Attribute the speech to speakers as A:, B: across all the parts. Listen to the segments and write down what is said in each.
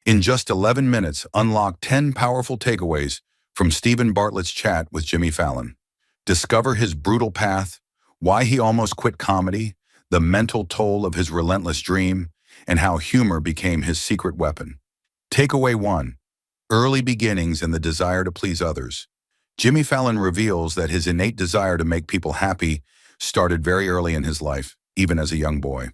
A: In just 11 minutes, unlock 10 powerful takeaways from Stephen Bartlett's chat with Jimmy Fallon. Discover his brutal path, why he almost quit comedy, the mental toll of his relentless dream, and how humor became his secret weapon. Takeaway 1. Early beginnings and the desire to please others. Jimmy Fallon reveals that his innate desire to make people happy started very early in his life, even as a young boy.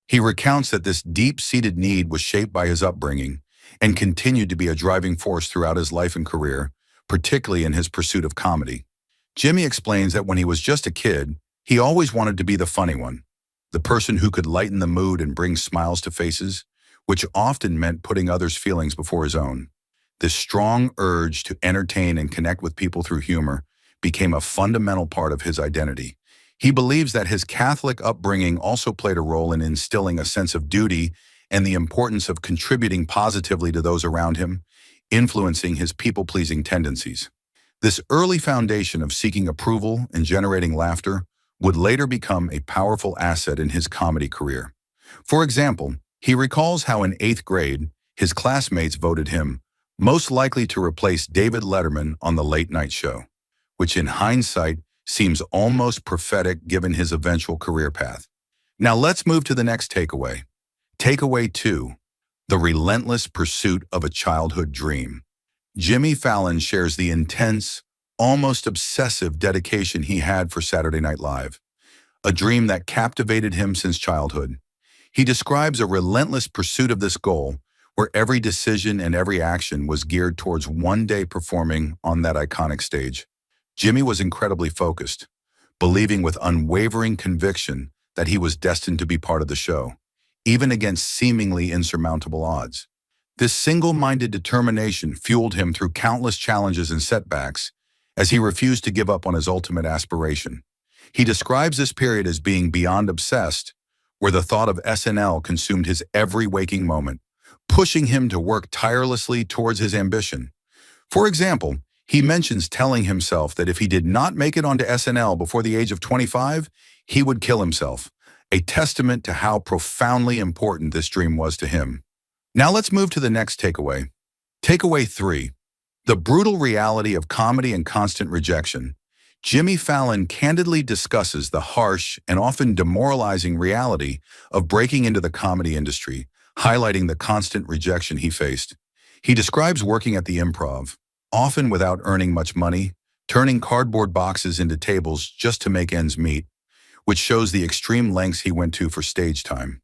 A: He recounts that this deep-seated need was shaped by his upbringing and continued to be a driving force throughout his life and career, particularly in his pursuit of comedy. Jimmy explains that when he was just a kid, he always wanted to be the funny one, the person who could lighten the mood and bring smiles to faces, which often meant putting others' feelings before his own. This strong urge to entertain and connect with people through humor became a fundamental part of his identity. He believes that his Catholic upbringing also played a role in instilling a sense of duty and the importance of contributing positively to those around him, influencing his people-pleasing tendencies. This early foundation of seeking approval and generating laughter would later become a powerful asset in his comedy career. For example, he recalls how in 8th grade, his classmates voted him most likely to replace David Letterman on the Late Night Show, which in hindsight seems almost prophetic given his eventual career path. Now let's move to the next takeaway. Takeaway 2, the relentless pursuit of a childhood dream. Jimmy Fallon shares the intense, almost obsessive dedication he had for Saturday Night Live, a dream that captivated him since childhood. He describes a relentless pursuit of this goal, where every decision and every action was geared towards one day performing on that iconic stage. Jimmy was incredibly focused, believing with unwavering conviction that he was destined to be part of the show, even against seemingly insurmountable odds. This single-minded determination fueled him through countless challenges and setbacks as he refused to give up on his ultimate aspiration. He describes this period as being beyond obsessed, where the thought of SNL consumed his every waking moment, pushing him to work tirelessly towards his ambition. For example, he mentions telling himself that if he did not make it onto SNL before the age of 25, he would kill himself, a testament to how profoundly important this dream was to him. Now let's move to the next takeaway. Takeaway 3, the brutal reality of comedy and constant rejection. Jimmy Fallon candidly discusses the harsh and often demoralizing reality of breaking into the comedy industry, highlighting the constant rejection he faced. He describes working at the Improv, often without earning much money, turning cardboard boxes into tables just to make ends meet, which shows the extreme lengths he went to for stage time.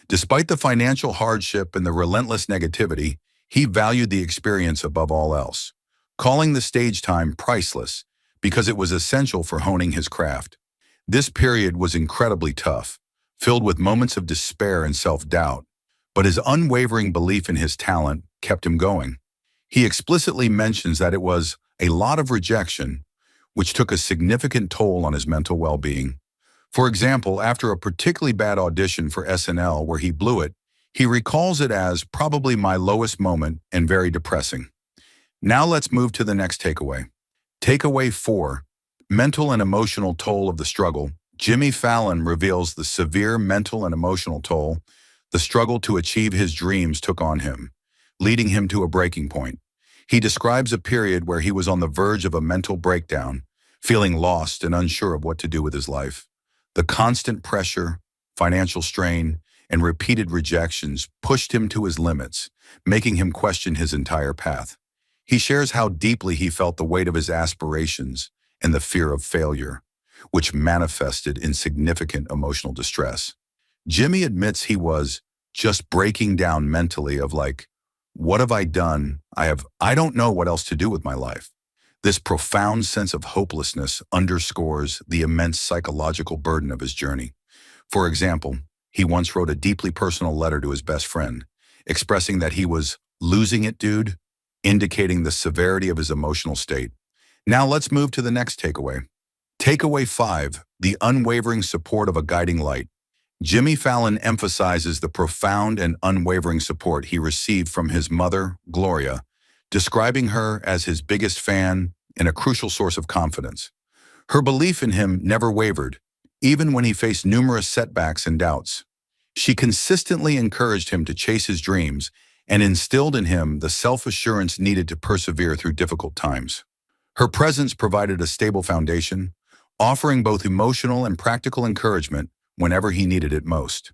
A: Despite the financial hardship and the relentless negativity, he valued the experience above all else, calling the stage time priceless because it was essential for honing his craft. This period was incredibly tough, filled with moments of despair and self-doubt, but his unwavering belief in his talent kept him going. He explicitly mentions that it was a lot of rejection, which took a significant toll on his mental well-being. For example, after a particularly bad audition for SNL where he blew it, he recalls it as probably my lowest moment and very depressing. Now let's move to the next takeaway. Takeaway 4, mental and emotional toll of the struggle. Jimmy Fallon reveals the severe mental and emotional toll the struggle to achieve his dreams took on him, leading him to a breaking point. He describes a period where he was on the verge of a mental breakdown, feeling lost and unsure of what to do with his life. The constant pressure, financial strain, and repeated rejections pushed him to his limits, making him question his entire path. He shares how deeply he felt the weight of his aspirations and the fear of failure, which manifested in significant emotional distress. Jimmy admits he was just breaking down mentally of like, what have I done? I don't know what else to do with my life. This profound sense of hopelessness underscores the immense psychological burden of his journey. For example, he once wrote a deeply personal letter to his best friend, expressing that he was losing it, dude, indicating the severity of his emotional state. Now let's move to the next takeaway. Takeaway 5, the unwavering support of a guiding light. Jimmy Fallon emphasizes the profound and unwavering support he received from his mother, Gloria, describing her as his biggest fan and a crucial source of confidence. Her belief in him never wavered, even when he faced numerous setbacks and doubts. She consistently encouraged him to chase his dreams and instilled in him the self-assurance needed to persevere through difficult times. Her presence provided a stable foundation, offering both emotional and practical encouragement whenever he needed it most.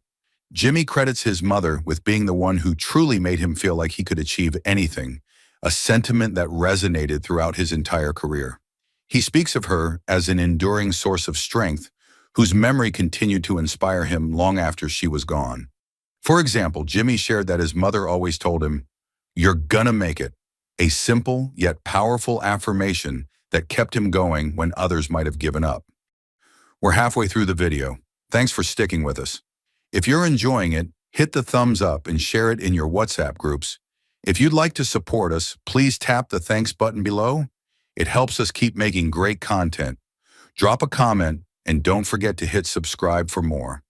A: Jimmy credits his mother with being the one who truly made him feel like he could achieve anything, a sentiment that resonated throughout his entire career. He speaks of her as an enduring source of strength, whose memory continued to inspire him long after she was gone. For example, Jimmy shared that his mother always told him, "You're gonna make it," a simple yet powerful affirmation that kept him going when others might have given up. We're halfway through the video. Thanks for sticking with us. If you're enjoying it, hit the thumbs up and share it in your WhatsApp groups. If you'd like to support us, please tap the thanks button below. It helps us keep making great content. Drop a comment and don't forget to hit subscribe for more.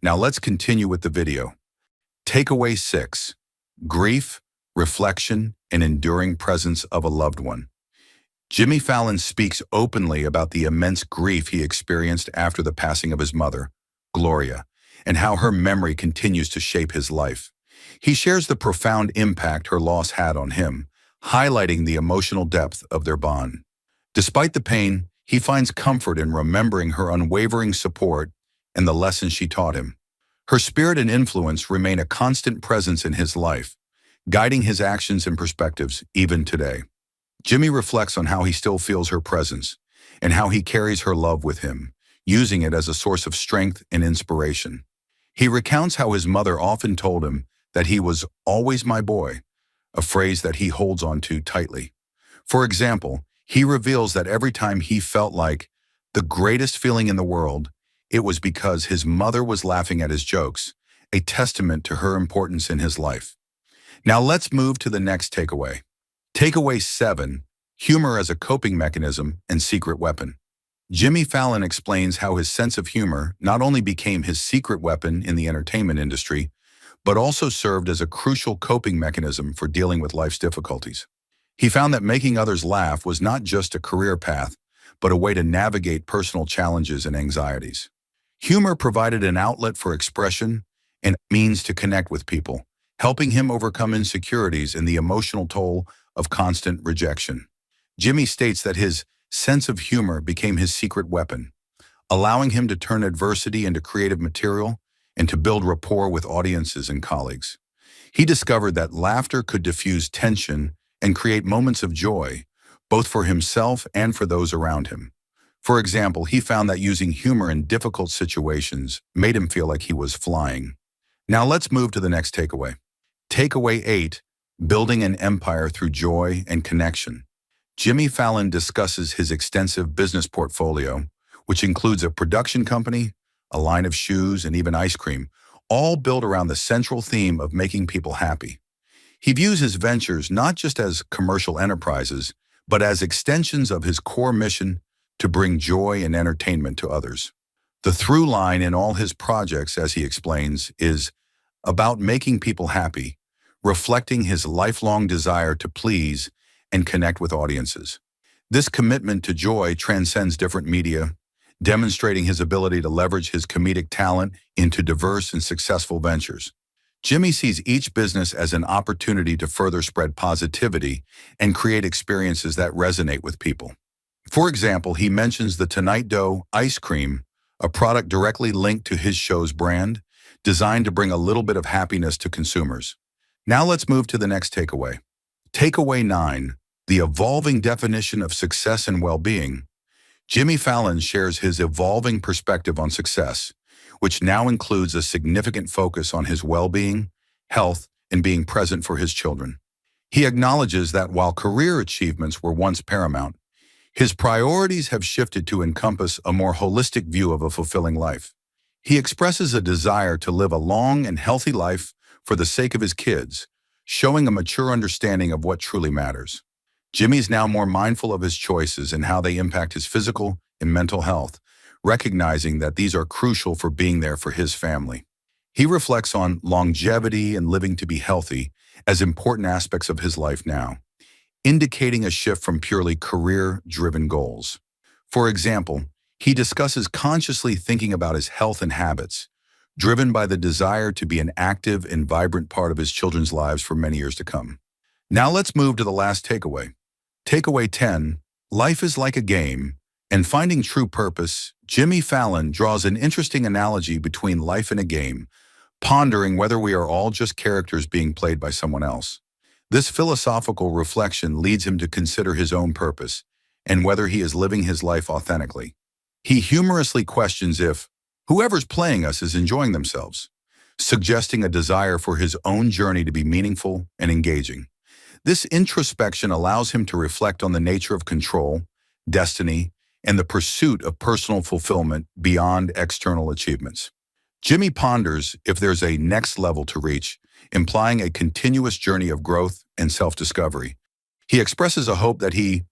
A: Now let's continue with the video. Takeaway 6. Grief, reflection, and enduring presence of a loved one. Jimmy Fallon speaks openly about the immense grief he experienced after the passing of his mother, Gloria, and how her memory continues to shape his life. He shares the profound impact her loss had on him, highlighting the emotional depth of their bond. Despite the pain, he finds comfort in remembering her unwavering support and the lessons she taught him. Her spirit and influence remain a constant presence in his life, guiding his actions and perspectives even today. Jimmy reflects on how he still feels her presence and how he carries her love with him, using it as a source of strength and inspiration. He recounts how his mother often told him that he was always my boy, a phrase that he holds on to tightly. For example, he reveals that every time he felt like the greatest feeling in the world, it was because his mother was laughing at his jokes, a testament to her importance in his life. Now let's move to the next takeaway. Takeaway 7. Humor as a coping mechanism and secret weapon. Jimmy Fallon explains how his sense of humor not only became his secret weapon in the entertainment industry, but also served as a crucial coping mechanism for dealing with life's difficulties. He found that making others laugh was not just a career path, but a way to navigate personal challenges and anxieties. Humor provided an outlet for expression and a means to connect with people, helping him overcome insecurities and the emotional toll of constant rejection. Jimmy states that his sense of humor became his secret weapon, allowing him to turn adversity into creative material and to build rapport with audiences and colleagues. He discovered that laughter could diffuse tension and create moments of joy, both for himself and for those around him. For example, he found that using humor in difficult situations made him feel like he was flying. Now let's move to the next takeaway. Takeaway 8. Building an empire through joy and connection. Jimmy Fallon discusses his extensive business portfolio, which includes a production company, a line of shoes, and even ice cream, all built around the central theme of making people happy. He views his ventures not just as commercial enterprises, but as extensions of his core mission to bring joy and entertainment to others. The through line in all his projects, as he explains, is about making people happy, reflecting his lifelong desire to please and connect with audiences. This commitment to joy transcends different media, demonstrating his ability to leverage his comedic talent into diverse and successful ventures. Jimmy sees each business as an opportunity to further spread positivity and create experiences that resonate with people. For example, he mentions the Tonight Dough ice cream, a product directly linked to his show's brand, designed to bring a little bit of happiness to consumers. Now let's move to the next takeaway. Takeaway 9. The evolving definition of success and well-being. Jimmy Fallon shares his evolving perspective on success, which now includes a significant focus on his well-being, health, and being present for his children. He acknowledges that while career achievements were once paramount, his priorities have shifted to encompass a more holistic view of a fulfilling life. He expresses a desire to live a long and healthy life for the sake of his kids, showing a mature understanding of what truly matters. Jimmy's now more mindful of his choices and how they impact his physical and mental health, recognizing that these are crucial for being there for his family. He reflects on longevity and living to be healthy as important aspects of his life now, indicating a shift from purely career-driven goals. For example, he discusses consciously thinking about his health and habits, driven by the desire to be an active and vibrant part of his children's lives for many years to come. Now let's move to the last takeaway. Takeaway 10, life is like a game, and finding true purpose. Jimmy Fallon draws an interesting analogy between life and a game, pondering whether we are all just characters being played by someone else. This philosophical reflection leads him to consider his own purpose and whether he is living his life authentically. He humorously questions if whoever's playing us is enjoying themselves, suggesting a desire for his own journey to be meaningful and engaging. This introspection allows him to reflect on the nature of control, destiny, and the pursuit of personal fulfillment beyond external achievements. Jimmy ponders if there's a next level to reach, implying a continuous journey of growth and self-discovery. He expresses a hope that he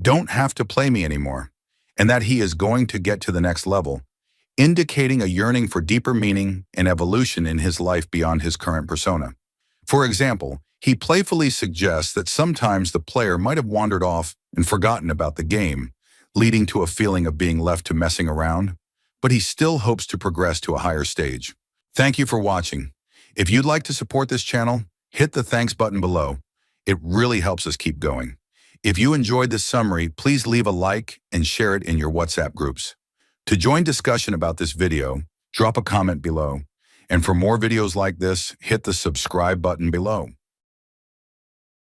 A: don't have to play me anymore, and that he is going to get to the next level, indicating a yearning for deeper meaning and evolution in his life beyond his current persona. For example, he playfully suggests that sometimes the player might have wandered off and forgotten about the game, leading to a feeling of being left to messing around, but he still hopes to progress to a higher stage. Thank you for watching. If you'd like to support this channel, hit the thanks button below. It really helps us keep going. If you enjoyed this summary, please leave a like and share it in your WhatsApp groups. To join discussion about this video, drop a comment below. And for more videos like this, hit the subscribe button below.